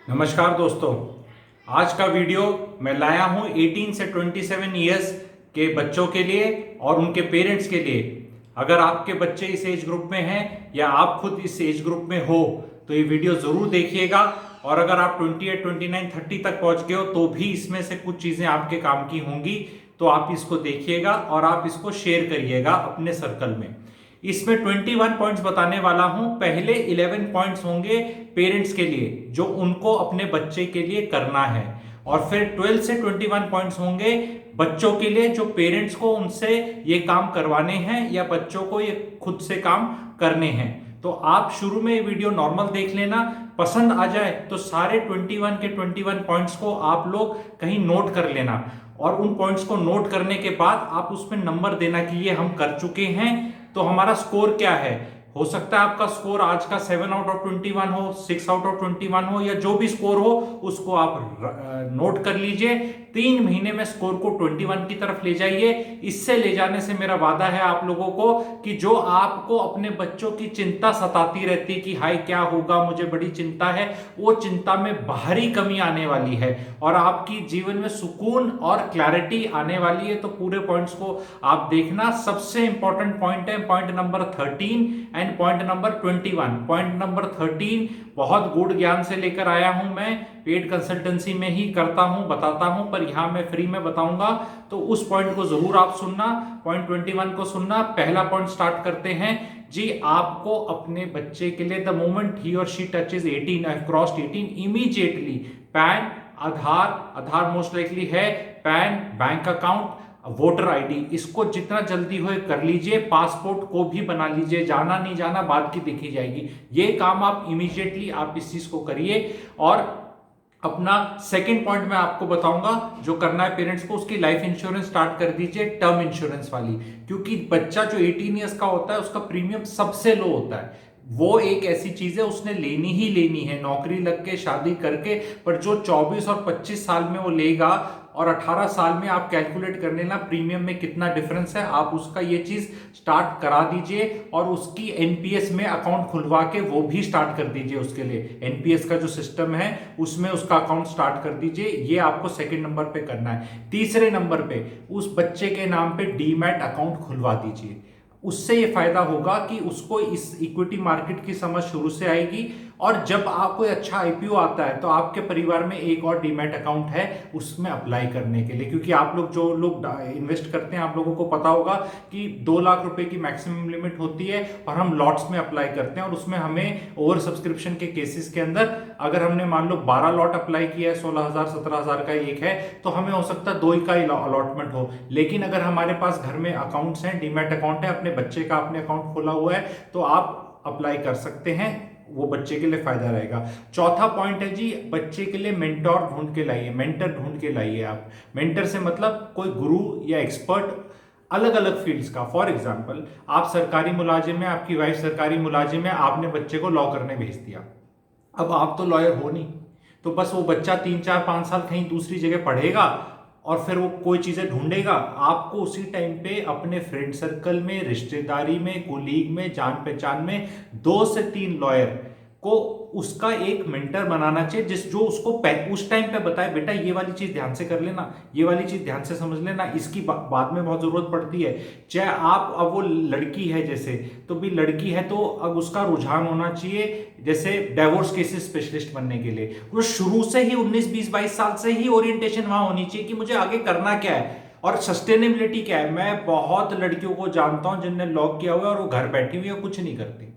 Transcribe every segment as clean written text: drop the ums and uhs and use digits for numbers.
नमस्कार दोस्तों। आज का वीडियो मैं लाया हूं 18 से 27 इयर्स के बच्चों के लिए और उनके पेरेंट्स के लिए। अगर आपके बच्चे इस एज ग्रुप में हैं या आप खुद इस एज ग्रुप में हो तो ये वीडियो ज़रूर देखिएगा। और अगर आप 28, 29, 30 तक पहुंच गए हो तो भी इसमें से कुछ चीज़ें आपके काम की होंगी, तो आप इसको देखिएगा और आप इसको शेयर करिएगा अपने सर्कल में। इसमें 21 पॉइंट्स बताने वाला हूं। पहले 11 पॉइंट्स होंगे पेरेंट्स के लिए जो उनको अपने बच्चे के लिए करना है, और फिर 12 से 21 पॉइंट्स होंगे बच्चों के लिए जो पेरेंट्स को उनसे ये काम करवाने हैं या बच्चों को ये खुद से काम करने हैं। तो आप शुरू में ये वीडियो नॉर्मल देख लेना, पसंद आ जाए तो सारे 21 के 21 पॉइंट्स को आप लोग कहीं नोट कर लेना, और उन पॉइंट्स को नोट करने के बाद आप उसमें नंबर देना कि ये हम कर चुके हैं। तो हमारा स्कोर क्या है, हो सकता है आपका स्कोर आज का 7 आउट ऑफ 21 हो, 6 आउट ऑफ 21 हो, या जो भी स्कोर हो उसको आप नोट कर लीजिए। 3 महीने में स्कोर को 21 की तरफ ले जाइए। इससे ले जाने से मेरा वादा है आप लोगों को कि जो आपको अपने बच्चों की चिंता सताती रहती कि हाय क्या होगा, मुझे बड़ी चिंता है, वो चिंता में बाहरी कमी आने वाली है और आपकी जीवन में सुकून और क्लैरिटी आने वाली है। तो पूरे पॉइंट्स को आप देखना। सबसे इंपॉर्टेंट पॉइंट है point number 13 and point number 21। Point number 13 बहुत गूढ़ ज्ञान से लेकर आया हूं, मैं पेड कंसल्टेंसी में ही करता हूं, बताता हूं, पर यहां मैं फ्री में बताऊंगा, तो उस पॉइंट को जरूर आप सुनना। पॉइंट 21 को सुनना। पहला पॉइंट स्टार्ट करते हैं जी। आपको अपने बच्चे के लिए द मोमेंट ही और she touches 18, crossed 18, immediately PAN, Aadhaar most likely है, PAN, bank account, voter ID, इसको जितना जल्दी हो कर लीजिए। पासपोर्ट को भी बना लीजिए, जाना नहीं जाना बात की देखी जाएगी। ये काम आप इमीडिएटली आप इस चीज को करिए। और अपना सेकंड पॉइंट मैं आपको बताऊंगा जो करना है पेरेंट्स को, उसकी लाइफ इंश्योरेंस स्टार्ट कर दीजिए, टर्म इंश्योरेंस वाली, क्योंकि बच्चा जो 18 ईयर्स का होता है उसका प्रीमियम सबसे लो होता है। वो एक ऐसी चीज है उसने लेनी ही लेनी है, नौकरी लग के शादी करके। पर जो 24 और 25 साल में वो लेगा और 18 साल में आप कैलकुलेट कर लेना प्रीमियम में कितना डिफरेंस है, आप उसका ये चीज स्टार्ट करा दीजिए। और उसकी एनपीएस में अकाउंट खुलवा के वो भी स्टार्ट कर दीजिए। उसके लिए एनपीएस का जो सिस्टम है उसमें उसका अकाउंट स्टार्ट कर दीजिए। ये आपको सेकंड नंबर पे करना है। तीसरे नंबर पे उस बच्चे के नाम पे डीमैट अकाउंट खुलवा दीजिए। उससे ये फायदा होगा कि उसको इस इक्विटी मार्केट की समझ शुरू से आएगी, और जब आप कोई अच्छा आईपीओ आता है तो आपके परिवार में एक और डीमैट अकाउंट है उसमें अप्लाई करने के लिए। क्योंकि आप लोग जो लोग इन्वेस्ट करते हैं आप लोगों को पता होगा कि 2 लाख रुपए की मैक्सिमम लिमिट होती है, और हम लॉट्स में अप्लाई करते हैं, और उसमें हमें ओवर सब्सक्रिप्शन के केसेस के अंदर अगर हमने मान लो 12 लॉट अप्लाई किया है, 16,000 17,000 का एक है, तो हमें हो सकता है 2 ही का अलॉटमेंट हो। लेकिन अगर हमारे पास घर में अकाउंट्स हैं, डीमैट अकाउंट है, अपने बच्चे का आपने अकाउंट खोला हुआ है, तो आप अप्लाई कर सकते हैं। वो बच्चे के लिए फायदा रहेगा। चौथा पॉइंट है जी, बच्चे के लिए मेंटोर ढूंढ के लाइए, मेंटर ढूंढ के लाइए। आप मेंटर से मतलब कोई गुरु या एक्सपर्ट अलग अलग फील्ड्स का। फॉर एग्जांपल आप सरकारी मुलाजिम है, आपकी वाइफ सरकारी मुलाजिम है, आपने बच्चे को लॉ करने भेज दिया। अब आप तो लॉयर हो नहीं, तो बस वो बच्चा 3, 4, 5 साल कहीं दूसरी जगह पढ़ेगा और फिर वो कोई चीजें ढूंढेगा। आपको उसी टाइम पे अपने फ्रेंड सर्कल में, रिश्तेदारी में, कोलीग में, जान पहचान में 2 से 3 लॉयर को उसका एक मेंटर बनाना चाहिए, जिस जो उसको उस टाइम पे बताए बेटा ये वाली चीज ध्यान से कर लेना, ये वाली चीज ध्यान से समझ लेना, इसकी बाद में बहुत जरूरत पड़ती है। चाहे आप अब वो लड़की है जैसे, तो भी लड़की है तो अब उसका रुझान होना चाहिए जैसे डाइवोर्स केसेस स्पेशलिस्ट बनने के लिए। वो शुरू से ही 19, 20, 22 साल से ही ओरिएंटेशन वहां होनी चाहिए कि मुझे आगे करना क्या है और सस्टेनेबिलिटी क्या है। मैं बहुत लड़कियों को जानता हूं जिनने लॉ किया हुआ है और वो घर बैठी हुई है, कुछ नहीं करती,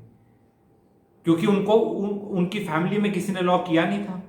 क्योंकि उनकी फैमिली में किसी ने लॉ किया नहीं था।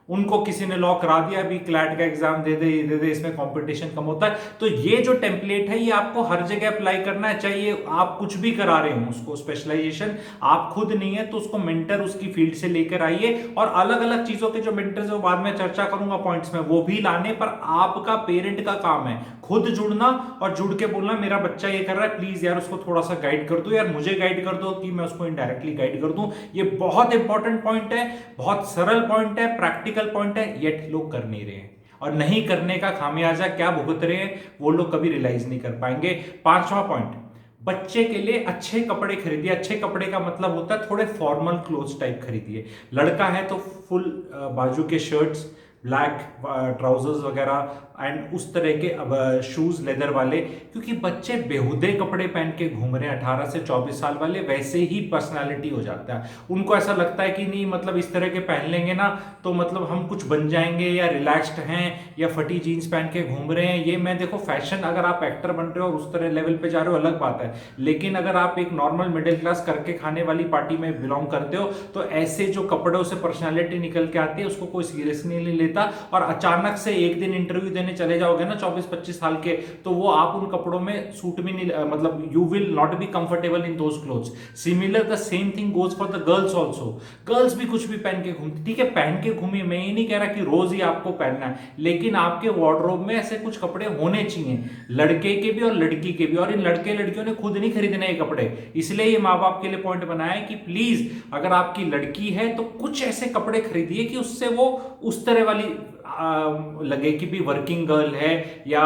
उनको किसी ने लॉ करा दिया, अभी क्लैट का एग्जाम दे दे, इसमें कंपटीशन कम होता है। तो ये जो टेम्पलेट है ये आपको हर जगह अप्लाई करना है, चाहिए आप कुछ भी करा रहे हो उसको। स्पेशलाइजेशन आप खुद नहीं है तो उसको मेंटर उसकी फील्ड से लेकर आइए। और अलग अलग चीजों के जो मेंटर्स है बाद में चर्चा करूंगा पॉइंट्स में, वो भी लाने। पर आपका पेरेंट का काम है खुद जुड़ना और जुड़ के बोलना मेरा बच्चा ये कर रहा है, प्लीज यार उसको थोड़ा सा गाइड कर दो, यार मुझे गाइड कर दो कि मैं उसको इनडायरेक्टली गाइड कर दूं। ये बहुत इंपॉर्टेंट पॉइंट है, बहुत सरल पॉइंट है, प्रैक्टिकल पॉइंट है, येट लोग कर नहीं रहे हैं। और नहीं करने का खामियाजा क्या भुगत रहे हैं वो लोग कभी रियलाइज नहीं कर पाएंगे। 5वां पॉइंट, बच्चे के लिए अच्छे कपड़े खरीदिए। अच्छे कपड़े का मतलब होता है थोड़े फॉर्मल क्लोथ्स टाइप खरीदिए। लड़का है तो फुल बाजू के शर्ट्स, ब्लैक ट्राउजर्स वगैरह एंड उस तरह के शूज लेदर वाले, क्योंकि बच्चे बेहुदे कपड़े पहन के घूम रहे हैं 18 से 24 साल वाले, वैसे ही पर्सनालिटी हो जाता है। उनको ऐसा लगता है कि नहीं मतलब इस तरह के पहन लेंगे ना तो मतलब हम कुछ बन जाएंगे, या रिलैक्स्ड हैं, या फटी जीन्स पहन के घूम रहे हैं। ये मैं देखो फैशन, अगर आप एक्टर बन रहे हो और उस तरह लेवल पे जा रहे हो अलग बात है, लेकिन अगर आप एक नॉर्मल मिडिल क्लास करके खाने वाली पार्टी में बिलोंग करते हो तो ऐसे जो कपड़ों से पर्सनालिटी निकल के आती है उसको कोई सीरियस नहीं लेता। और अचानक से एक दिन इंटरव्यू देने चले जाओगे ना 24-25 साल के, तो वो आप उन कपड़ों में सूट भी नहीं, मतलब you will not be comfortable in those clothes. Similar the same thing goes for the girls also. Girls भी कुछ भी पहन के घूमती, ठीक है पहन के घूमिए, मैं ये नहीं कह रहा कि रोज ही आपको पहनना है, लेकिन आपके वार्डरोब में ऐसे कुछ कपड़े होने चाहिए, लड़के के भी और लड़की के भी। और इन लड़के लड़कियों ने खुद नहीं खरीदने ये कपड़े, इसलिए ये माँ बाप के लिए पॉइंट बनाया है कि प्लीज अगर आपकी लड़की है तो कुछ ऐसे कपड़े खरीदिए कि उससे वो उस तरह वाली लगे कि भी वर्किंग गर्ल है, या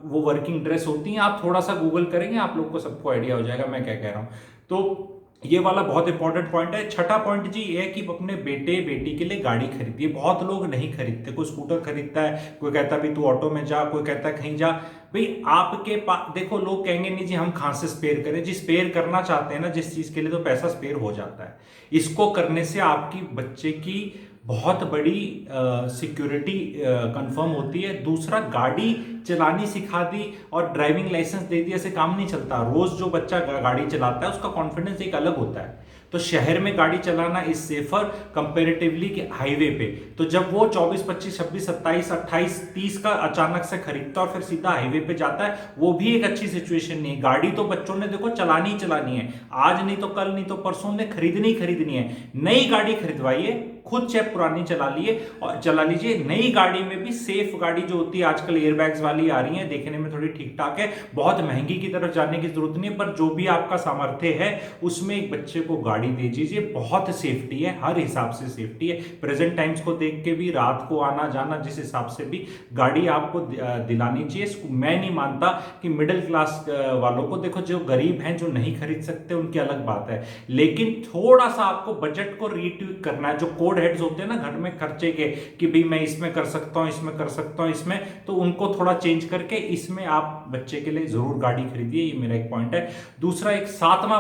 वो वर्किंग ड्रेस होती हैं। आप थोड़ा सा गूगल करेंगे आप लोग को सबको आइडिया हो जाएगा मैं क्या कह रहा हूं। तो ये वाला बहुत इंपॉर्टेंट पॉइंट है। छठा पॉइंट जी ये है कि अपने बेटे बेटी के लिए गाड़ी खरीदिए। बहुत लोग नहीं खरीदते, कोई स्कूटर खरीदता है, कोई कहता है भी तू ऑटो में जा, कोई कहता है कहीं जा। भाई आपके पास देखो, लोग कहेंगे नहीं जी हम कहां से स्पेयर करें। जी स्पेयर करना चाहते हैं ना जिस चीज के लिए, तो पैसा स्पेयर हो जाता है। इसको करने से आपकी बच्चे की बहुत बड़ी सिक्योरिटी कंफर्म होती है। दूसरा, गाड़ी चलानी सिखा दी और ड्राइविंग लाइसेंस दे दिया से काम नहीं चलता। रोज जो बच्चा गाड़ी चलाता है उसका कॉन्फिडेंस एक अलग होता है। तो शहर में गाड़ी चलाना इज सेफर कंपेरेटिवली कि हाईवे पे। तो जब वो 24, 25, 26, 27, 28, 30 का अचानक से खरीदता और फिर सीधा हाईवे पे जाता है, वो भी एक अच्छी सिचुएशन नहीं है। गाड़ी तो बच्चों ने देखो चलानी ही चलानी है, आज नहीं तो कल नहीं तो परसों ने खरीदनी ही खरीदनी है। नई गाड़ी खरीदवाइए, खुद चाहे पुरानी चला लिए और चला लीजिए। नई गाड़ी में भी सेफ गाड़ी जो होती है, आजकल एयरबैग्स वाली आ रही है, देखने में थोड़ी ठीक ठाक है, बहुत महंगी की तरफ जाने की जरूरत नहीं है, पर जो भी आपका सामर्थ्य है उसमें एक बच्चे को गाड़ी दे दीजिए। बहुत सेफ्टी है, हर हिसाब से सेफ्टी है। प्रेजेंट टाइम्स को देख के भी, रात को आना जाना जिस हिसाब से भी गाड़ी आपको दिलानी चाहिए। मैं नहीं मानता कि मिडिल क्लास वालों को, देखो जो गरीब हैं जो नहीं खरीद सकते उनकी अलग बात है, लेकिन थोड़ा सा आपको बजट को रीट्वीक करना है। जो कोड हेड्स होते हैं ना घर में खर्चे के, कि भाई मैं इसमें कर सकता हूं, इसमें कर सकता हूं, इसमें, तो उनको थोड़ा चेंज करके इसमें आप बच्चे के लिए जरूर गाड़ी खरीदिए। ये मेरा एक पॉइंट है। दूसरा, एक सातवां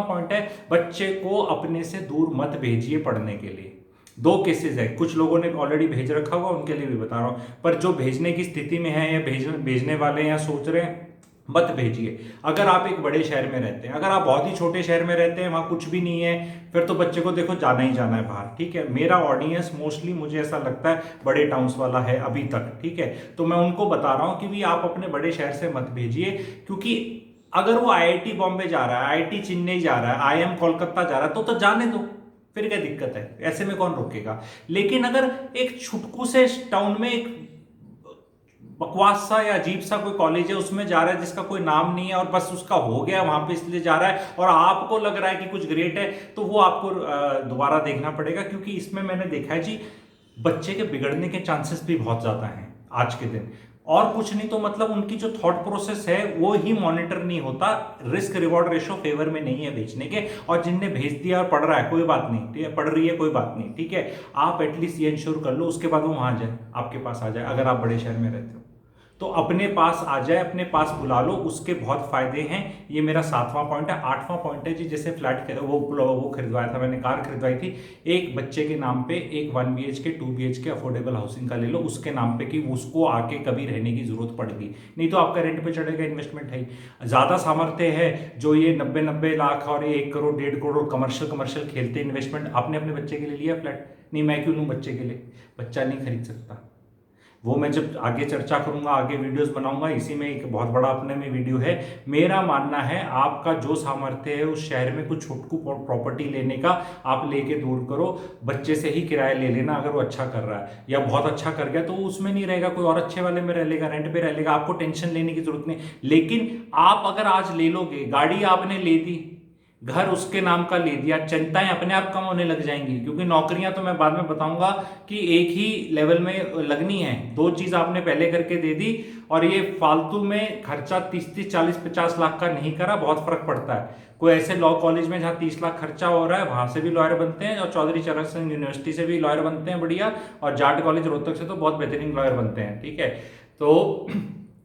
पॉइंट है, बच्चे को अपने से दूर मत भेजिए पढ़ने के लिए। दो केसेस है, कुछ लोगों ने ऑलरेडी भेज रखा होगा, उनके लिए भी बता रहा हूं, पर जो भेजने की स्थिति में है या भेजने वाले या सोच रहे हैं, मत भेजिए। अगर आप एक बड़े शहर में रहते हैं, अगर आप बहुत ही छोटे शहर में रहते हैं, वहां कुछ भी नहीं है, फिर तो बच्चे को देखो जाना ही जाना है बाहर, ठीक है। मेरा ऑडियंस मोस्टली मुझे ऐसा लगता है बड़े टाउन्स वाला है अभी तक, ठीक है। तो मैं उनको बता रहा हूं कि भी आप अपने बड़े शहर से मत भेजिए, क्योंकि अगर वो आईआईटी बॉम्बे जा रहा है, आईआईटी चेन्नई जा रहा है, आईएम कोलकाता जा रहा है, तो जाने दो, फिर क्या दिक्कत है, ऐसे में कौन रोकेगा। लेकिन अगर एक छुटकू से टाउन में एक बकवास सा या अजीब सा कोई कॉलेज है उसमें जा रहा है जिसका कोई नाम नहीं है और बस उसका हो गया वहां पे इसलिए जा रहा है, और आपको लग रहा है कि कुछ ग्रेट है, तो वो आपको दोबारा देखना पड़ेगा। क्योंकि इसमें मैंने देखा है जी, बच्चे के बिगड़ने के चांसेस भी बहुत ज्यादा हैं आज के दिन। और कुछ नहीं तो मतलब उनकी जो थॉट प्रोसेस है वो ही मॉनिटर नहीं होता, रिस्क रिवॉर्ड रेशो फेवर में नहीं है भेजने के। और जिनने भेज दिया और पढ़ रहा है कोई बात नहीं, ठीक है, पढ़ रही है कोई बात नहीं, ठीक है, आप एटलीस्ट ये इंश्योर कर लो उसके बाद वो वहां जाए, आपके पास आ जाए। अगर आप बड़े शहर में रहते हो तो अपने पास आ जाए, अपने पास बुला लो, उसके बहुत फायदे हैं। ये मेरा 7वां पॉइंट है। 8वां पॉइंट है जी, जैसे फ्लैट वो खरीदवाया था मैंने, कार खरीदवाई थी, एक बच्चे के नाम पे एक 1 BHK 2 BHK अफोर्डेबल हाउसिंग का ले लो उसके नाम पे, कि उसको आके कभी रहने की जरूरत पड़ेगी, नहीं तो आपका रेंट पे चढ़ेगा, इन्वेस्टमेंट है। ज्यादा सामर्थ्य है जो ये 90-90 लाख और 1 करोड़ 1.5 करोड़ कमर्शियल खेलते इन्वेस्टमेंट, आपने अपने बच्चे के लिए लिया फ्लैट, नहीं मैं क्यों लूं बच्चे के लिए, बच्चा नहीं खरीद सकता। वो मैं जब आगे चर्चा करूंगा, आगे वीडियोस बनाऊंगा, इसी में एक बहुत बड़ा अपने में वीडियो है। मेरा मानना है आपका जो सामर्थ्य है उस शहर में कुछ छोटकू प्रॉपर्टी लेने का आप लेके दूर करो, बच्चे से ही किराया ले लेना अगर वो अच्छा कर रहा है, या बहुत अच्छा कर गया तो उसमें नहीं रहेगा, कोई और अच्छे वाले में रह लेगा, रेंट पे रह लेगा, आपको टेंशन लेने की जरूरत नहीं। लेकिन आप अगर आज ले लोगे, गाड़ी आपने ले दी, घर उसके नाम का ले दिया, चिंताएं अपने आप कम होने लग जाएंगी, क्योंकि नौकरियां तो मैं बाद में बताऊंगा कि एक ही लेवल में लगनी है। दो चीज आपने पहले करके दे दी और ये फालतू में खर्चा 30-40-50 लाख का नहीं करा, बहुत फर्क पड़ता है। कोई ऐसे लॉ कॉलेज में जहां 30 लाख खर्चा हो रहा है वहां से भी लॉयर बनते हैं, और चौधरी चरण सिंह यूनिवर्सिटी से भी लॉयर बनते हैं बढ़िया, और जाट कॉलेज रोहतक से तो बहुत बेहतरीन लॉयर बनते हैं। ठीक है, तो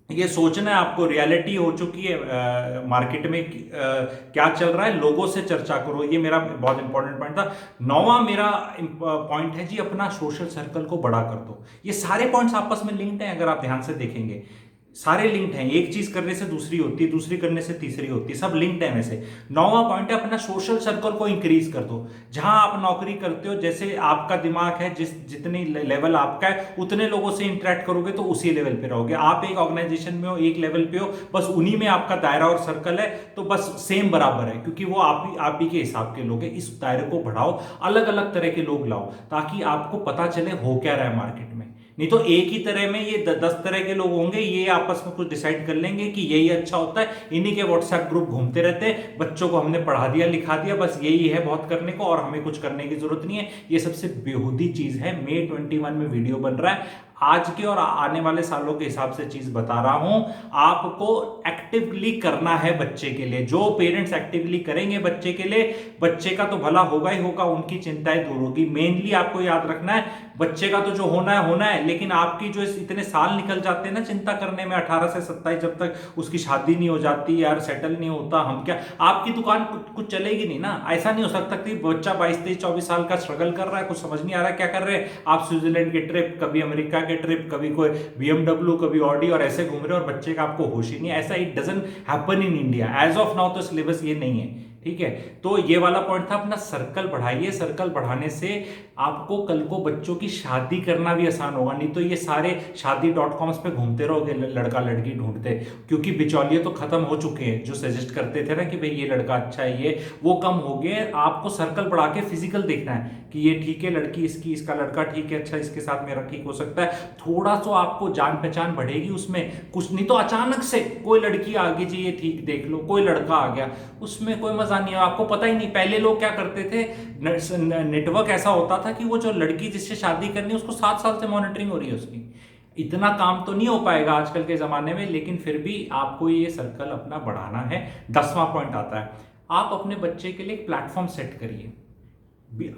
ये सोचना है आपको, रियलिटी हो चुकी है मार्केट में क्या चल रहा है, लोगों से चर्चा करो। ये मेरा बहुत इंपॉर्टेंट पॉइंट था। नौवां मेरा पॉइंट है जी, अपना सोशल सर्कल को बड़ा कर दो। ये सारे पॉइंट्स आपस में लिंक्ड हैं, अगर आप ध्यान से देखेंगे सारे लिंक्ड हैं, एक चीज करने से दूसरी होती है, दूसरी करने से तीसरी होती है, सब लिंक्ड है। वैसे नौवां पॉइंट है, अपना सोशल सर्कल को इंक्रीज कर दो। जहां आप नौकरी करते हो, जैसे आपका दिमाग है, जितनी लेवल आपका है उतने लोगों से इंटरेक्ट करोगे तो उसी लेवल पे रहोगे। आप एक ऑर्गेनाइजेशन में हो, एक लेवल पे हो, बस उन्हीं में आपका दायरा और सर्कल है, तो बस सेम बराबर है, क्योंकि वो आप ही के हिसाब के लोग हैं। इस दायरे को बढ़ाओ, अलग अलग तरह के लोग लाओ, ताकि आपको पता चले हो क्या रहा है मार्केट में। नहीं तो एक ही तरह में ये 10 तरह के लोग होंगे, ये आपस में कुछ डिसाइड कर लेंगे कि यही अच्छा होता है, इन्हीं के व्हाट्सएप ग्रुप घूमते रहते हैं, बच्चों को हमने पढ़ा दिया लिखा दिया, बस यही है बहुत करने को, और हमें कुछ करने की जरूरत नहीं है। ये सबसे बेहूदी चीज है। May 21 में वीडियो बन रहा है, आज के और आने वाले सालों के हिसाब से चीज बता रहा हूं। आपको एक्टिवली करना है बच्चे के लिए। जो पेरेंट्स एक्टिवली करेंगे बच्चे के लिए, बच्चे का तो भला होगा ही होगा, उनकी चिंताएं दूर होगी। मेनली आपको याद रखना है, बच्चे का तो जो होना है, लेकिन आपकी जो इतने साल निकल जाते हैं ना चिंता करने में, 18 से 27, जब तक उसकी शादी नहीं हो जाती, यार सेटल नहीं होता, हम क्या, आपकी दुकान कुछ चलेगी नहीं ना। ऐसा नहीं हो सकता कि बच्चा 22, 23, 24 साल का स्ट्रगल कर रहा है, कुछ समझ नहीं आ रहा है क्या कर रहे हैं आप, स्विट्जरलैंड की ट्रिप, कभी अमेरिका के ट्रिप, कभी कोई BMW, कभी ऑडी, और ऐसे घूम रहे हो, और बच्चे का आपको होश ही नहीं। ऐसा it doesn't happen in India as of now, तो सिलेबस ये नहीं है। ठीक है, तो ये वाला पॉइंट था, अपना सर्कल बढ़ाइए। सर्कल बढ़ाने से आपको कल को बच्चों की शादी करना भी आसान होगा। नहीं तो ये सारे शादी.coms पे घूमते रहोगे लड़का लड़की ढूंढते, क्योंकि बिचौलिए तो खत्म हो चुके हैं, जो सजेस्ट करते थे ना कि भाई ये लड़का अच्छा है, ये वो कम हो गए। आपको सर्कल बढ़ा के फिजिकल देखना है कि ये ठीक है लड़की इसकी, इसका लड़का ठीक है, अच्छा इसके साथ मेरा ठीक हो सकता है। थोड़ा सा आपको जान पहचान बढ़ेगी उसमें कुछ। नहीं तो अचानक से कोई लड़की आ गई जी, ये ठीक देख लो, कोई लड़का आ गया, उसमें कोई मजा नहीं है, आपको पता ही नहीं। पहले लोग क्या करते थे, नेटवर्क ऐसा होता था कि वो जो लड़की जिससे शादी करनी है उसको 7 साल से मॉनिटरिंग हो रही है उसकी। इतना काम तो नहीं हो पाएगा आजकल के जमाने में, लेकिन फिर भी आपको ये सर्कल अपना बढ़ाना है। 10वां पॉइंट आता है, आप अपने बच्चे के लिए एक प्लेटफॉर्म सेट करिए।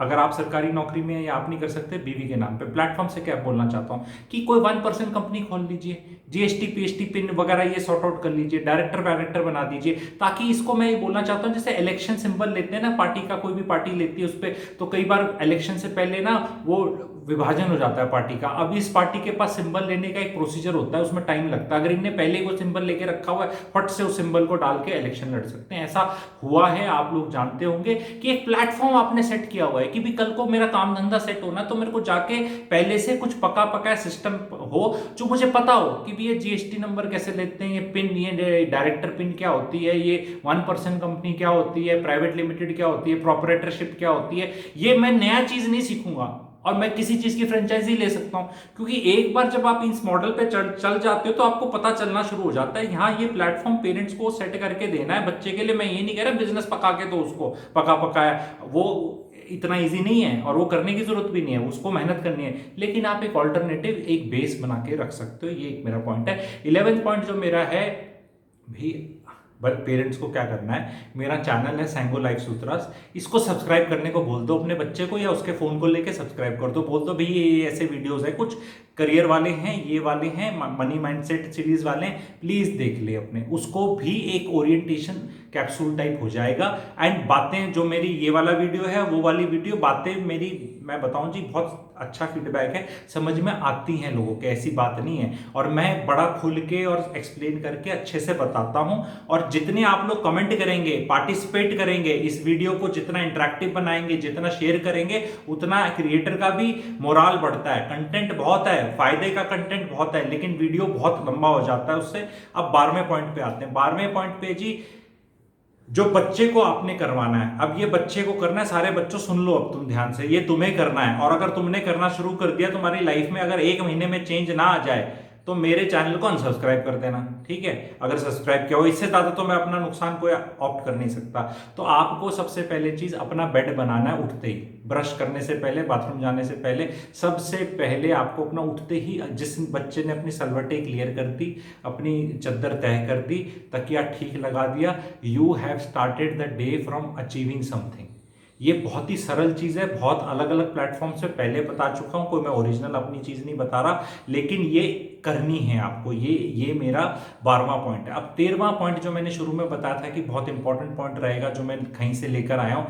अगर आप सरकारी नौकरी में या आप नहीं कर सकते, बीवी के नाम पे प्लेटफॉर्म से क्या बोलना चाहता हूं कि कोई 1% कंपनी खोल लीजिए, GST PST पिन वगैरह ये सॉर्ट आउट कर लीजिए, डायरेक्टर बना दीजिए। ताकि इसको मैं ये बोलना चाहता हूं, जैसे इलेक्शन सिंबल लेते हैं ना पार्टी का, कोई भी पार्टी लेती है उस पर, तो कई बार इलेक्शन से पहले ना वो विभाजन हो जाता है पार्टी का। अब इस पार्टी के पास सिंबल लेने का एक प्रोसीजर होता है, उसमें टाइम लगता है। अगर इनने पहले वो सिंबल लेके रखा हुआ है, फट से उस सिंबल को डाल के इलेक्शन लड़ सकते हैं। ऐसा हुआ है, आप लोग जानते होंगे कि एक प्लेटफॉर्म आपने सेट किया हुआ है कि भी कल को मेरा काम धंधा सेट होना, तो मेरे को जाके पहले से कुछ पका सिस्टम हो जो मुझे पता हो कि भी ये GST नंबर कैसे लेते हैं, ये पिन, ये डायरेक्टर पिन क्या होती है, ये 1% कंपनी क्या होती है, प्राइवेट लिमिटेड क्या होती है, प्रोपरेटरशिप क्या होती है। ये मैं नया चीज नहीं सीखूंगा, और मैं किसी चीज की फ्रेंचाइजी ले सकता हूं, क्योंकि एक बार जब आप इस मॉडल पे चल जाते हो तो आपको पता चलना शुरू हो जाता है। यहाँ ये प्लेटफॉर्म पेरेंट्स को सेट करके देना है बच्चे के लिए। मैं ये नहीं कह रहा बिजनेस पका के तो उसको पकाया, वो इतना इजी नहीं है और वो करने की जरूरत भी नहीं है, उसको मेहनत करनी है, लेकिन आप एक ऑल्टरनेटिव, एक बेस बना के रख सकते हो। ये एक मेरा पॉइंट है। 11th पॉइंट जो मेरा है भी, पेरेंट्स को क्या करना है, मेरा चैनल है सैंगो लाइफ सूत्रास, इसको सब्सक्राइब करने को बोल दो अपने बच्चे को, या उसके फोन को लेके सब्सक्राइब कर दो। बोल दो भाई ये ऐसे वीडियोस है, कुछ करियर वाले हैं, ये वाले हैं, मनी माइंडसेट सीरीज वाले हैं, प्लीज देख ले अपने। उसको भी एक ओरिएंटेशन कैप्सूल टाइप हो जाएगा। एंड बातें जो मेरी ये वाला वीडियो है, वो वाली वीडियो बातें मेरी, मैं बताऊं जी बहुत अच्छा फीडबैक है, समझ में आती हैं लोगों के, ऐसी बात नहीं है। और मैं बड़ा खुल के और एक्सप्लेन करके अच्छे से बताता हूं। और जितने आप लोग कमेंट करेंगे, पार्टिसिपेट करेंगे, इस वीडियो को जितना इंटरेक्टिव बनाएंगे, जितना शेयर करेंगे, उतना क्रिएटर का भी मोराल बढ़ता है। कंटेंट बहुत है, फायदे का कंटेंट बहुत है, लेकिन वीडियो बहुत लंबा हो जाता है उससे। अब 12वें पॉइंट पे आते हैं। 12वें पॉइंट पे जी, जो बच्चे को आपने करवाना है, अब ये बच्चे को करना है, सारे बच्चों सुन लो अब तुम ध्यान से, ये तुम्हें करना है। और अगर तुमने करना शुरू कर दिया, तुम्हारी लाइफ में अगर 1 महीने में चेंज ना आ जाए तो मेरे चैनल को अनसब्सक्राइब कर देना, ठीक है। अगर सब्सक्राइब किया हो, इससे ज्यादा तो मैं अपना नुकसान कोई ऑप्ट कर नहीं सकता। तो आपको सबसे पहले चीज अपना बेड बनाना है उठते ही, ब्रश करने से पहले, बाथरूम जाने से पहले। सबसे पहले आपको अपना उठते ही, जिस बच्चे ने अपनी सलवटें क्लियर कर दी, अपनी चद्दर तय कर दी, तकिया ठीक लगा दिया, you have started the day from achieving something. ये बहुत ही सरल चीज है, बहुत अलग अलग प्लेटफॉर्म से पहले बता चुका हूं, कोई मैं ओरिजिनल अपनी चीज नहीं बता रहा, लेकिन ये करनी है आपको। ये मेरा 12वां पॉइंट है। अब 13वां पॉइंट जो मैंने शुरू में बताया था कि बहुत इंपॉर्टेंट पॉइंट रहेगा, जो मैं कहीं से लेकर आया हूं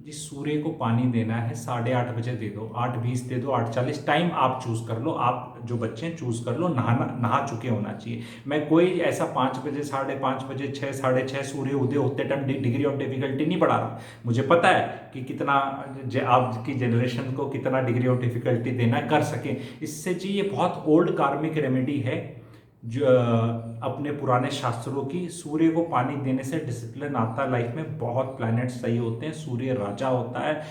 जी, सूर्य को पानी देना है 8:30 बजे दे दो, 8:20 दे दो, 8:40, टाइम आप चूज कर लो, आप जो बच्चे हैं चूज कर लो, नहा चुके होना चाहिए। मैं कोई ऐसा 5 बजे, 5:30 बजे, 6, 6:30 सूर्य उदय होते टाइम डिग्री ऑफ डिफिकल्टी नहीं बढ़ा रहा। मुझे पता है कि कितना आपकी जनरेशन को कितना डिग्री ऑफ डिफिकल्टी देना कर सके। इससे जी ये बहुत ओल्ड कार्मिक रेमेडी है, जो अपने पुराने शास्त्रों की। सूर्य को पानी देने से डिसिप्लिन आता है लाइफ में, बहुत प्लैनेट सही होते हैं, सूर्य राजा होता है।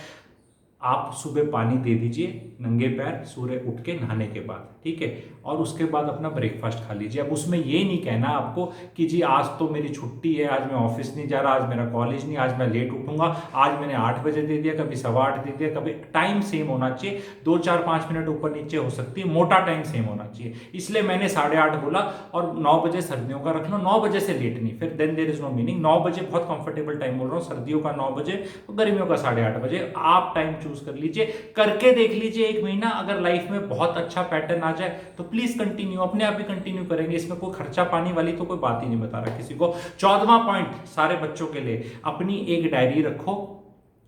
आप सुबह पानी दे दीजिए नंगे पैर, सूर्य उठ के नहाने के बाद, ठीक है। और उसके बाद अपना ब्रेकफास्ट खा लीजिए। अब उसमें ये नहीं कहना आपको कि जी आज तो मेरी छुट्टी है, आज मैं ऑफिस नहीं जा रहा, आज मेरा कॉलेज नहीं, आज मैं लेट उठूंगा, आज मैंने 8 बजे दे दिया, कभी 8:15 दे दिया, कभी। टाइम सेम होना चाहिए, 2, 4, 5 मिनट ऊपर नीचे हो सकती है, मोटा टाइम सेम होना चाहिए। इसलिए मैंने 8:30 बोला, और 9 बजे सर्दियों का रख लो, 9 बजे से लेट नहीं, फिर then there is no meaning. 9 बजे बहुत कंफर्टेबल टाइम बोल रहा हूँ, सर्दियों का 9 बजे, गर्मियों का 8:30 बजे। आप टाइम चूज कर लीजिए, करके देख लीजिए 1 महीना। अगर लाइफ में बहुत अच्छा पैटर्न आ जाए तो प्लीज कंटिन्यू, अपने आप ही कंटिन्यू करेंगे, इसमें कोई खर्चा पानी वाली तो कोई बात ही नहीं बता रहा किसी को। 14वां पॉइंट सारे बच्चों के लिए, अपनी एक डायरी रखो।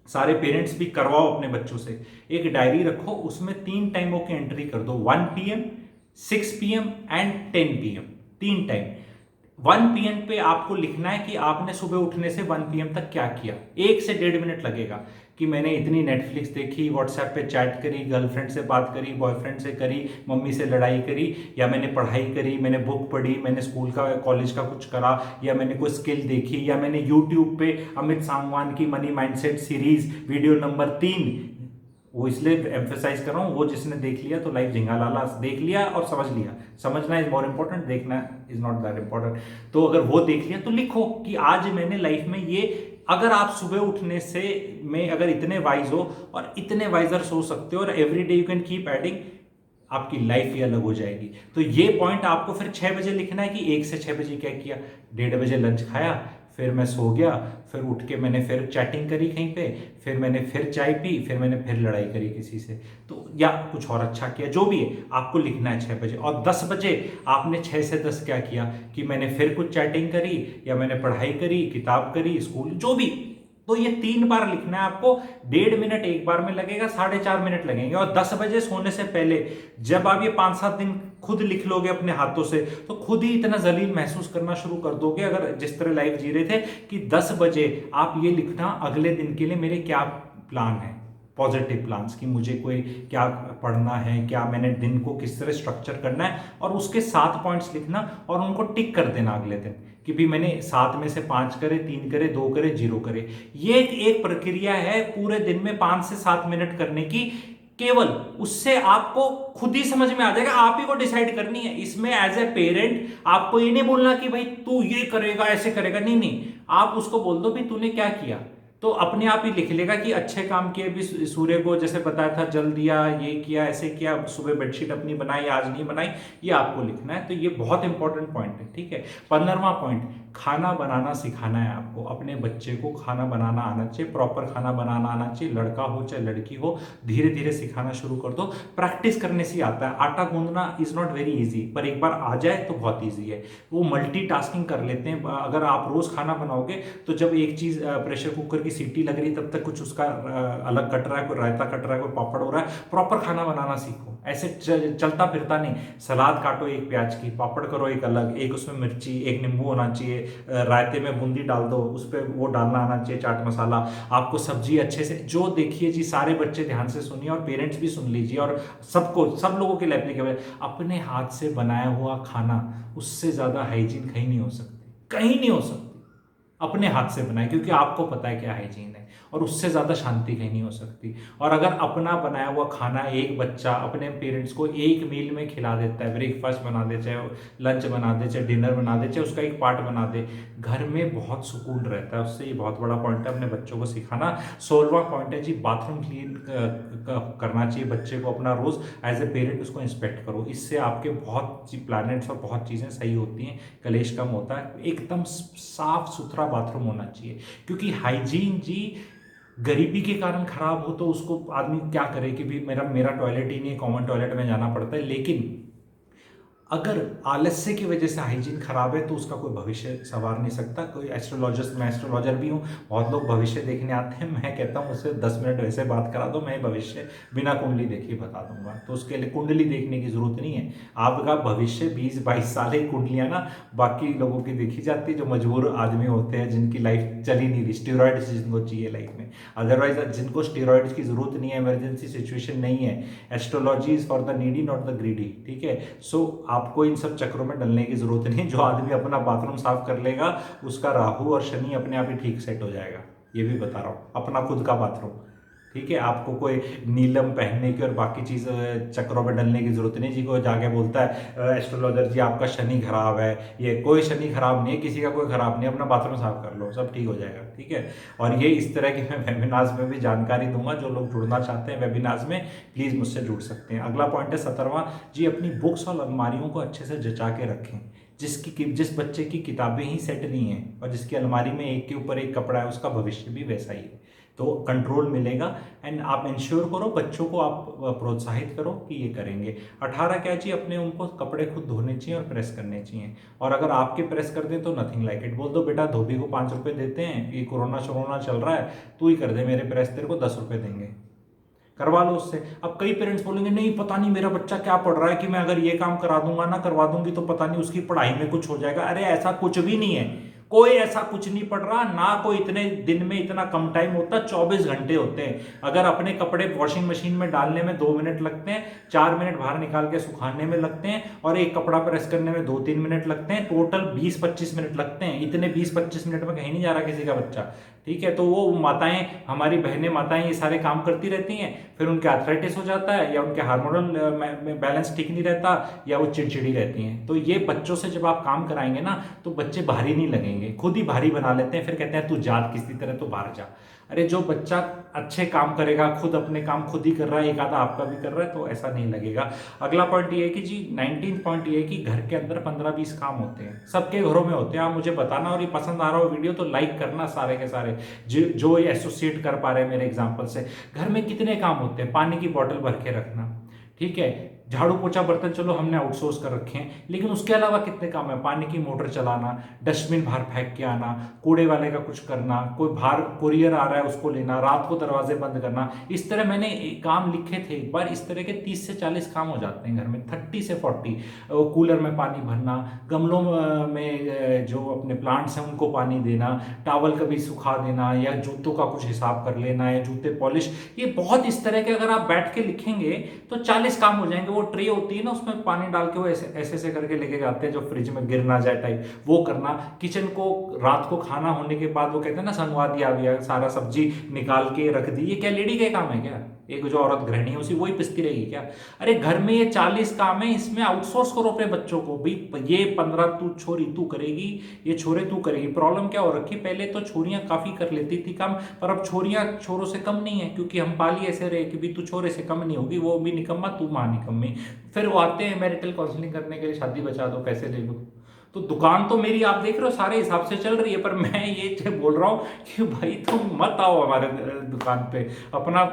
सारे पेरेंट्स भी करवाओ अपने बच्चों से, एक डायरी रखो, उसमें 3 टाइमों की एंट्री कर दो, 1 PM, 6 PM and 10 PM। 3 time. 1 PM पे आपको लिखना है कि आपने सुबह उठने से 1 PM तक क्या किया। 1 से 1.5 मिनट लगेगा कि मैंने इतनी नेटफ्लिक्स देखी, व्हाट्सएप पे चैट करी, गर्लफ्रेंड से बात करी, बॉयफ्रेंड से करी, मम्मी से लड़ाई करी, या मैंने पढ़ाई करी, मैंने बुक पढ़ी, मैंने स्कूल का कॉलेज का कुछ करा, या मैंने कोई स्किल देखी, या मैंने यूट्यूब पे अमित सांगवान की money mindset series video number 3, वो इसलिए एम्फेसाइज कर रहा हूँ, वो जिसने देख लिया तो लाइफ झिंगा लाला, देख लिया और समझ लिया। समझना इज मोर इंपॉर्टेंट, देखना इज नॉट दैट इंपॉर्टेंट। तो अगर वो देख लिया तो लिखो कि आज मैंने लाइफ में ये। अगर आप सुबह उठने से में अगर इतने वाइज हो और इतने वाइजर सो सकते हो, और every day you can keep adding, आपकी लाइफ ही अलग हो जाएगी। तो ये पॉइंट आपको फिर 6 बजे लिखना है कि 1 से 6 बजे क्या किया। 1:30 बजे लंच खाया, फिर मैं सो गया, फिर उठ के मैंने फिर चैटिंग करी कहीं पे, फिर मैंने फिर चाय पी, फिर मैंने फिर लड़ाई करी किसी से, तो या कुछ और अच्छा किया, जो भी है आपको लिखना है 6 बजे। और 10 बजे आपने 6 से 10 क्या किया कि मैंने फिर कुछ चैटिंग करी, या मैंने पढ़ाई करी, किताब करी, स्कूल, जो भी। तो ये 3 बार लिखना है आपको। 1.5 मिनट एक बार में लगेगा, 4.5 मिनट लगेंगे। और 10 बजे सोने से पहले जब आप ये 5-7 दिन खुद लिख लोगे अपने हाथों से, तो खुद ही इतना जलील महसूस करना शुरू कर दोगे, अगर जिस तरह लाइफ जी रहे थे, कि 10 बजे आप ये लिखना अगले दिन के लिए मेरे क्या प्लान है, पॉजिटिव प्लान्स, कि मुझे कोई क्या पढ़ना है, क्या मैंने दिन को किस तरह स्ट्रक्चर करना है, और उसके 7 पॉइंट्स लिखना और उनको टिक कर देना अगले दिन कि भी मैंने 7 में से 5 करे, 3 करे, 2 करे, 0 करे। ये एक प्रक्रिया है पूरे दिन में 5 से 7 मिनट करने की, केवल उससे आपको खुद ही समझ में आ जाएगा। आप ही को डिसाइड करनी है इसमें एज ए पेरेंट। आपको ये नहीं बोलना कि भाई तू ये करेगा, ऐसे करेगा, नहीं नहीं, आप उसको बोल दो भी तूने क्या किया, तो अपने आप ही लिख लेगा कि अच्छे काम किए भी, सूर्य को जैसे बताया था जल दिया, ये किया, ऐसे किया, सुबह बेडशीट अपनी बनाई, आज नहीं बनाई, ये आपको लिखना है। तो ये बहुत इंपॉर्टेंट पॉइंट है, ठीक है। 15वां पॉइंट, खाना बनाना सिखाना है आपको। अपने बच्चे को खाना बनाना आना चाहिए, प्रॉपर खाना बनाना आना चाहिए, लड़का हो चाहे लड़की हो, धीरे धीरे सिखाना शुरू कर दो। प्रैक्टिस करने से आता है। आटा गूंदना इज नॉट वेरी इजी, पर एक बार आ जाए तो बहुत ईजी है। वो मल्टीटास्किंग कर लेते हैं। अगर आप रोज खाना बनाओगे तो जब एक चीज प्रेशर कुकर की सीटी लग रही तब तक कुछ उसका अलग कट रहा है, कोई रायता कट रहा है, कोई पापड़ हो रहा है, प्रॉपर खाना बनाना सीखो। ऐसे चलता फिरता नहीं। सलाद काटो एक प्याज की, पापड़ करो एक अलग, एक उसमें मिर्ची, एक नींबू होना चाहिए, रायते में बूंदी डाल दो, उस पर वो डालना आना चाहिए, चाट मसाला। आपको सब्जी अच्छे से, जो देखिए जी, सारे बच्चे ध्यान से सुनिए और पेरेंट्स भी सुन लीजिए, और सबको, सब लोगों के लिए एप्लीकेबल। अपने हाथ से बनाया हुआ खाना, उससे ज्यादा हाइजीन कहीं नहीं हो सकती, कहीं नहीं हो सकती। अपने हाथ से बनाए, क्योंकि आपको पता है क्या हाइजीन है। और उससे ज़्यादा शांति कहीं नहीं हो सकती। और अगर अपना बनाया हुआ खाना एक बच्चा अपने पेरेंट्स को एक मील में खिला देता है, ब्रेकफास्ट बना दे, चाहे लंच बना दे, चाहे डिनर बना दे, चाहे उसका एक पार्ट बना दे, घर में बहुत सुकून रहता है उससे। ये बहुत बड़ा पॉइंट है अपने बच्चों को सिखाना। 16वां पॉइंट है जी, बाथरूम क्लीन करना चाहिए बच्चे को अपना रोज। एज ए पेरेंट उसको इंस्पेक्ट करो, इससे आपके बहुत प्लैनेट्स और बहुत चीज़ें सही होती हैं, कलेश कम होता है। एकदम साफ सुथरा बाथरूम होना चाहिए, क्योंकि हाइजीन जी गरीबी के कारण खराब हो तो उसको आदमी क्या करे कि भी मेरा मेरा टॉयलेट ही नहीं है, कॉमन टॉयलेट में जाना पड़ता है। लेकिन अगर आलस्य की वजह से हाइजीन खराब है तो उसका कोई भविष्य संवार नहीं सकता। कोई एस्ट्रोलॉजिस्ट, मैं एस्ट्रोलॉजर भी हूँ, बहुत लोग भविष्य देखने आते हैं, मैं कहता हूँ उससे 10 मिनट वैसे बात करा दो, मैं भविष्य बिना कुंडली देखे बता दूंगा। तो उसके लिए कुंडली देखने की जरूरत नहीं है। आपका भविष्य 20-22 साल ही कुंडलियाँ ना बाकी लोगों की देखी जाती है, जो मजबूर आदमी होते हैं, जिनकी लाइफ चली नहीं रही, स्टेरॉइड्स जिनको चाहिए लाइफ में। अदरवाइज जिनको स्टेरॉइड्स की जरूरत नहीं है, इमरजेंसी सिचुएशन नहीं है, astrology is for the needy not the greedy, ठीक है। सो आपको इन सब चक्रों में डलने की जरूरत नहीं। जो आदमी अपना बाथरूम साफ कर लेगा उसका राहु और शनि अपने आप ही ठीक सेट हो जाएगा, ये भी बता रहा हूँ। अपना खुद का बाथरूम, ठीक है। आपको कोई नीलम पहनने की और बाकी चीज चक्रों में डलने की जरूरत नहीं। जी को जाके बोलता है एस्ट्रोलॉजर जी आपका शनि खराब है, ये कोई शनि खराब नहीं है, किसी का कोई खराब नहीं है, अपना बाथरूम साफ कर लो, सब ठीक हो जाएगा, ठीक है। और ये इस तरह के मैं वेबिनार्स में भी जानकारी दूंगा। जो लोग जुड़ना चाहते हैं वेबिनार्स में, प्लीज मुझसे जुड़ सकते हैं। अगला पॉइंट है 17वां जी, अपनी बुक्स और अलमारियों को अच्छे से जचा के रखें। जिस बच्चे की किताबें ही सेट नहीं है और जिसकी अलमारी में एक के ऊपर एक कपड़ा है, उसका भविष्य भी वैसा ही है। तो कंट्रोल मिलेगा। एंड आप इंश्योर करो, बच्चों को आप प्रोत्साहित करो कि ये करेंगे। 18 क्या चाहिए, अपने उनको कपड़े खुद धोने चाहिए और प्रेस करने चाहिए। और अगर आपके प्रेस कर दें तो नथिंग लाइक इट, बोल दो बेटा धोबी को 5 रुपए देते हैं, ये कोरोना शोरोना चल रहा है, तू ही कर दे मेरे प्रेस, तेरे को 10 रुपए देंगे, करवा लो उससे। अब कई पेरेंट्स बोलेंगे नहीं पता नहीं मेरा बच्चा क्या पढ़ रहा है कि मैं अगर ये काम करा दूंगा ना, करवा दूंगी तो पता नहीं उसकी पढ़ाई में कुछ हो जाएगा। अरे ऐसा कुछ भी नहीं है, कोई ऐसा कुछ नहीं पढ़ रहा ना। कोई इतने दिन में इतना कम टाइम होता, 24 घंटे होते हैं। अगर अपने कपड़े वॉशिंग मशीन में डालने में 2 मिनट लगते हैं, 4 मिनट बाहर निकाल के सुखाने में लगते हैं, और एक कपड़ा प्रेस करने में 2-3 मिनट लगते हैं, टोटल 20-25 मिनट लगते हैं। इतने 20-25 मिनट में कहीं नहीं जा रहा किसी का बच्चा, ठीक है। तो वो माताएं, हमारी बहनें माताएं ये सारे काम करती रहती हैं, फिर उनके आर्थराइटिस हो जाता है, या उनके हार्मोनल बैलेंस ठीक नहीं रहता, या वो चिड़चिड़ी रहती हैं। तो ये बच्चों से जब आप काम कराएंगे ना तो बच्चे भारी नहीं लगेंगे, खुद ही भारी बना लेते हैं। फिर कहते हैं तू जात किसी तरह तो बाहर जा। अरे जो बच्चा अच्छे काम करेगा, खुद अपने काम खुद ही कर रहा है, एक आधा आपका भी कर रहा है, तो ऐसा नहीं लगेगा। अगला पॉइंट ये है कि जी 19 पॉइंट ये है कि घर के अंदर 15-20 काम होते हैं, सबके घरों में होते हैं। आप मुझे बताना, और ये पसंद आ रहा हो वीडियो तो लाइक करना सारे के सारे, जो ये एसोसिएट कर पा रहे हैं मेरे एग्जाम्पल से। घर में कितने काम होते हैं, पानी की बॉटल भर के रखना, ठीक है, झाड़ू पोछा बर्तन चलो हमने आउटसोर्स कर रखे हैं, लेकिन उसके अलावा कितने काम है, पानी की मोटर चलाना, डस्टबिन बाहर फेंक के आना, कूड़े वाले का कुछ करना, कोई बाहर कुरियर आ रहा है उसको लेना, रात को दरवाजे बंद करना। इस तरह मैंने काम लिखे थे एक बार, इस तरह के 30 से 40 काम हो जाते हैं घर में, 30 से 40। कूलर में पानी भरना, गमलों में जो अपने प्लांट्स हैं उनको पानी देना, टावल कभी सुखा देना, या जूतों का कुछ हिसाब कर लेना, या जूते पॉलिश, ये बहुत इस तरह के अगर आप बैठ के लिखेंगे तो 40 काम हो जाएंगे। वो ट्रे होती है ना, उसमें पानी डाल के वो ऐसे ऐसे करके लेके जाते हैं जो फ्रिज में गिर ना जाए टाइप, वो करना। किचन को रात को खाना होने के बाद वो कहते हैं ना संगवा दिया, सारा सब्जी निकाल के रख दी, ये क्या लेडी का काम है क्या? एक जो औरत गृहिणी है उसी वही पिसती रहेगी क्या? अरे घर में ये 40 काम है, इसमें आउटसोर्स करो अपने बच्चों को भाई। ये 15 तू छोरी तू करेगी, ये छोरे तू करेगी। प्रॉब्लम क्या हो रखी, पहले तो छोरियां काफी कर लेती थी काम, पर अब छोरियां छोरों से कम नहीं है, क्योंकि हम पाली ऐसे रहे कि भी तू छोरे से कम नहीं होगी, वो भी निकम्मा तू मां निकम्मी। फिर वो आते हैं मैरिटल काउंसलिंग करने के लिए, शादी बचा दो, पैसे ले लो। तो दुकान तो मेरी आप देख रहे हो सारे हिसाब से चल रही है, पर मैं ये बोल रहा हूं कि भाई तुम मत आओ हमारे दुकान पे, अपना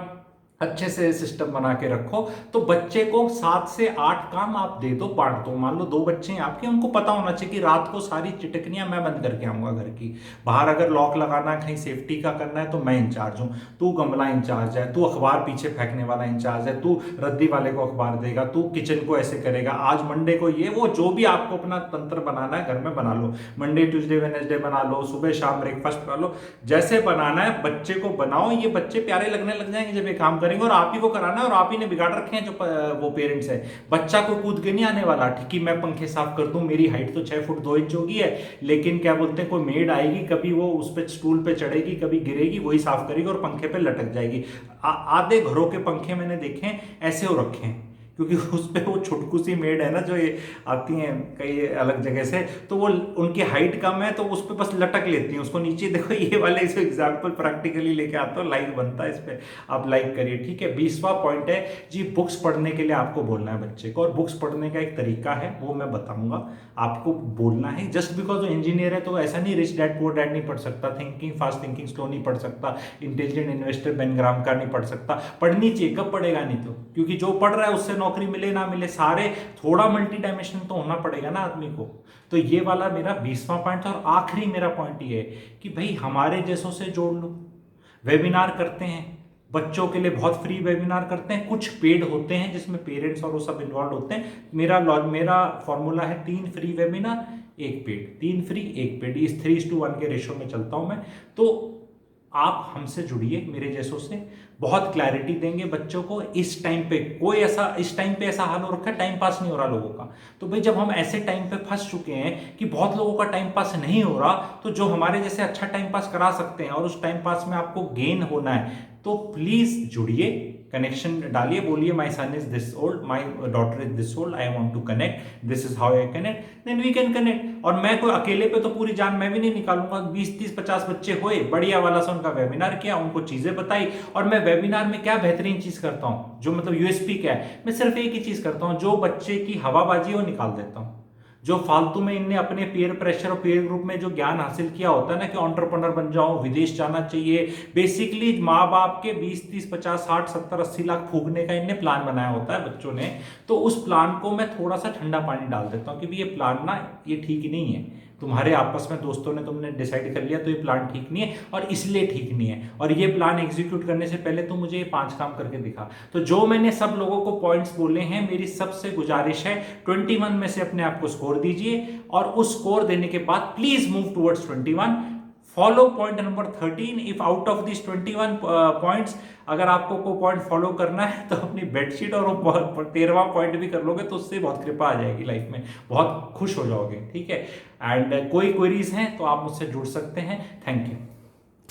अच्छे से सिस्टम बना के रखो। तो बच्चे को 7 से 8 काम आप दे दो, बांट दो। मान लो 2 बच्चे हैं आपके, उनको पता होना चाहिए कि रात को सारी चिटकनियां मैं बंद करके आऊंगा घर की। बाहर अगर लॉक लगाना है, कहीं सेफ्टी का करना है, तो मैं इंचार्ज हूं, तू गमला इंचार्ज है, तू अखबार पीछे फेंकने वाला इंचार्ज है, तू रद्दी वाले को अखबार देगा, तू किचन को ऐसे करेगा, आज मंडे को ये वो, जो भी आपको अपना तंत्र बनाना है घर में बना लो। मंडे ट्यूजडे वेडनेसडे बना लो, सुबह शाम ब्रेकफास्ट बना लो, जैसे बनाना है बच्चे को बनाओ। ये बच्चे प्यारे लगने लग जाएंगे जब ये काम करेंगे और आप ही को कराना है, और आप ही ने बिगाड़ रखे हैं जो वो पेरेंट्स है। बच्चा को कूद के नहीं आने वाला ठीक कि मैं पंखे साफ कर दूं, मेरी हाइट तो 6 फुट 2 इंच होगी है, लेकिन क्या बोलते हैं कोई मेड आएगी, कभी वो उस पे स्टूल पे चढ़ेगी, कभी गिरेगी, वही साफ करेगी और पंखे पे लटक जाएगी। आधे घरों के पंखे मैंने देखे हैं ऐसे हो रखे हैं, क्योंकि उस पर वो छुटकू सी मेड है ना जो ये आती हैं कई अलग जगह से, तो वो उनकी हाइट कम है तो उस पर बस लटक लेती हैं उसको नीचे। देखो ये वाले इस एग्जाम्पल प्रैक्टिकली लेके आता हूँ, लाइक बनता है इस पर, आप लाइक करिए, ठीक है। 20वां पॉइंट है जी, बुक्स पढ़ने के लिए आपको बोलना है बच्चे को, और बुक्स पढ़ने का एक तरीका है वो मैं बताऊंगा, आपको बोलना है। जस्ट बिकॉज वो इंजीनियर है तो ऐसा नहीं रिच डैड पुअर डैड नहीं पढ़ सकता, थिंकिंग फास्ट थिंकिंग स्लो नहीं पढ़ सकता, इंटेलिजेंट इन्वेस्टर बेन ग्राम का नहीं पढ़ सकता। पढ़नी चाहिए, कब पढ़ेगा नहीं तो, क्योंकि जो पढ़ रहा है उससे नौकरी मिले ना मिले, सारे थोड़ा मल्टी डायमेंशनल तो होना पड़ेगा ना आदमी को। तो ये वाला मेरा 20वां पॉइंट था। और आखिरी मेरा पॉइंट ये है कि भाई हमारे जैसों से जोड़ लो, वेबिनार करते हैं बच्चों के लिए, बहुत फ्री वेबिनार करते हैं, कुछ पेड होते हैं जिसमें पेरेंट्स और वो सब इन्वॉल्व होते हैं। मेरा फॉर्मूला है 3 free webinar 1 paid, 3 free 1 paid, इस 3:1 के रेशो में चलता हूं मैं। तो आप हमसे जुड़िए, मेरे जैसों से, बहुत क्लैरिटी देंगे बच्चों को। इस टाइम पे इस टाइम पे ऐसा हाल हो रखा है, टाइम पास नहीं हो रहा लोगों का। तो भाई जब हम ऐसे टाइम पे फंस चुके हैं कि बहुत लोगों का टाइम पास नहीं हो रहा, तो जो हमारे जैसे अच्छा टाइम पास करा सकते हैं और उस टाइम पास में आपको गेन होना है, तो प्लीज जुड़िए, कनेक्शन डालिए, बोलिए my son is this old, my daughter is this old, I want to connect, this is how I connect, then we can connect. और मैं कोई अकेले पे तो पूरी जान मैं भी नहीं निकालूंगा। 20 30 50 बच्चे हुए, बढ़िया वाला सा उनका वेबिनार किया, उनको चीजें बताई। और मैं वेबिनार में क्या बेहतरीन चीज करता हूं, जो मतलब यूएसपी क्या है, मैं सिर्फ एक ही चीज करता हूं, जो बच्चे की हवाबाजी है वो निकाल देता हूं। जो फालतू में इनने अपने पीयर प्रेशर और पीयर ग्रुप में जो ज्ञान हासिल किया होता है ना कि एंटरप्रेन्योर बन जाओ, विदेश जाना चाहिए, बेसिकली माँ बाप के 20 30 50 60 70 80 लाख फूकने का इनने प्लान बनाया होता है बच्चों ने। तो उस प्लान को मैं थोड़ा सा ठंडा पानी डाल देता हूँ कि ये प्लान ना ये ठीक ही नहीं है, तुम्हारे आपस में दोस्तों ने तुमने डिसाइड कर लिया तो ये प्लान ठीक नहीं है, और इसलिए ठीक नहीं है, और ये प्लान एग्जीक्यूट करने से पहले तो मुझे ये 5 काम करके दिखा। तो जो मैंने सब लोगों को पॉइंट्स बोले हैं, मेरी सबसे गुजारिश है 21 में से अपने आप को स्कोर दीजिए, और उस स्कोर देने के बाद please move towards 21। Follow point number 13। If out of this 21 points अगर आपको कोई पॉइंट फॉलो करना है तो अपनी बेडशीट और 13वां पॉइंट भी कर लोगे तो उससे बहुत कृपा आ जाएगी लाइफ में, बहुत खुश हो जाओगे, ठीक है। एंड कोई क्वेरीज हैं तो आप मुझसे जुड़ सकते हैं। Thank you.